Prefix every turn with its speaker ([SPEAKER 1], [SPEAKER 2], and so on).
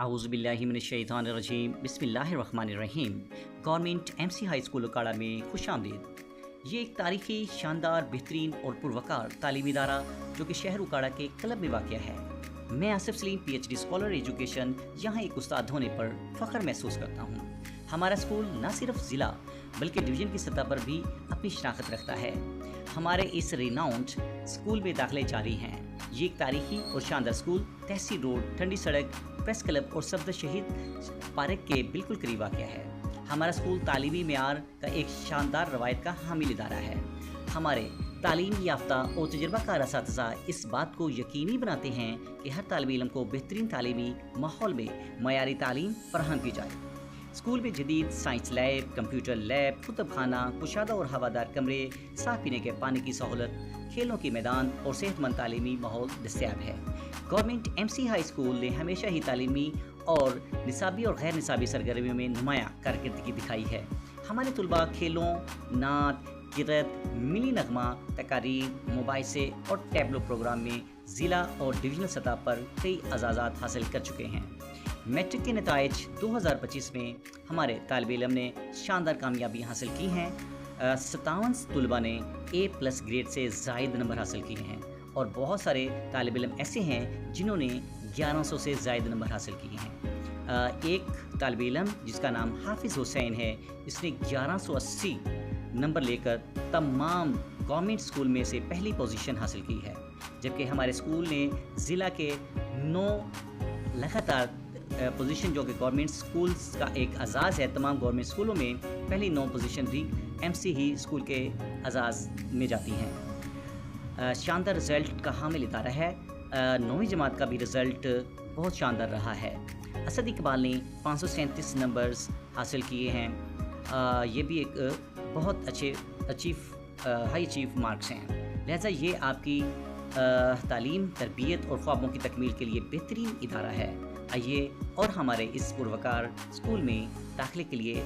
[SPEAKER 1] आऊज़ बिल्लाहि मिनश्शैतानिर्रजीम बिस्मिल्लाहिर्रहमानिर्रहीम। Government MC high school उकाड़ा में खुशामदीद। ये एक तारीखी, शानदार, बेहतरीन और पुरवकार तालीमी इदारा जो कि शहर उकाड़ा के क्लब में वाक़या है। मैं Asif Salim PhD scholar education यहाँ एक उस्ताद होने पर फ़ख्र महसूस करता हूँ। हमारा स्कूल न सिर्फ ज़िला बल्कि डिवीज़न की सतह पर भी अपनी शनाख्त रखता है। हमारे इस रिनाउंड स्कूल में दाखिले जारी हैं। ये एक तारीखी और शानदार स्कूल तहसील रोड, ठंडी सड़क, प्रेस क्लब और सफदर शहीद पार्क के बिल्कुल करीब वाक़या है। हमारा स्कूल तालीमी मेयार का एक शानदार रवायत का हामिल इदारा है। हमारे तालीम याफ्ता और तजुर्बाकार असातिज़ा इस बात को यकीनी बनाते हैं कि हर तालिब इल्म को बेहतरीन तालीमी माहौल में मयारी तालीम फराहम की जाए। स्कूल में जदीद science lab, computer lab, Qutub खाना, कुशादा और हवादार कमरे, साफ़ पीने के पानी की सहूलत, खेलों के मैदान और सेहतमंद तालीमी माहौल दस्तयाब है। गवर्नमेंट MC हाई स्कूल ने हमेशा ही तालीमी और निसाबी और गैर निसाबी सरगर्मियों में नुमायाँ कारकर्दगी दिखाई है। हमारे तलबा खेलों, नात, क़िरात, मिनी नगमा, तकारीर, मुबाइसे और टैबलो प्रोग्राम में ज़िला और डिवीज़नल सतह पर कई एजाज़ात हासिल कर चुके हैं। मैट्रिक के नताइज 2025 में हमारे तालिब इल्म ने शानदार कामयाबी हासिल की हैं। 57 तलबा ने A+ ग्रेड से ज़ायद नंबर हासिल किए हैं और बहुत सारे तालिब इल्म ऐसे हैं जिन्होंने 1100 से ज़ायद नंबर हासिल किए हैं। एक तालिब इल्म जिसका नाम हाफिज़ हुसैन है, इसने 1180 नंबर लेकर तमाम गवर्नमेंट स्कूल में से पहली पोजीशन हासिल की है। जबकि हमारे स्कूल ने ज़िला के 9 लगातार पोजीशन जो कि गवर्नमेंट स्कूल्स का एक एजाज़ है, तमाम गवर्नमेंट स्कूलों में पहली 9 पोजीशन भी MC ही स्कूल के एजाज़ में जाती हैं। शानदार रिज़ल्ट का हामिल इदारा है। 9वीं जमात का भी रिज़ल्ट बहुत शानदार रहा है। असद इकबाल ने 537 नंबर्स हासिल किए हैं। ये भी एक बहुत अच्छे हाई अचीव मार्क्स हैं। लिहाजा ये आपकी तालीम, तरबियत और ख्वाबों की तकमील के लिए बेहतरीन इदारा है। आइए और हमारे इस पुरवकार स्कूल में दाखिले के लिए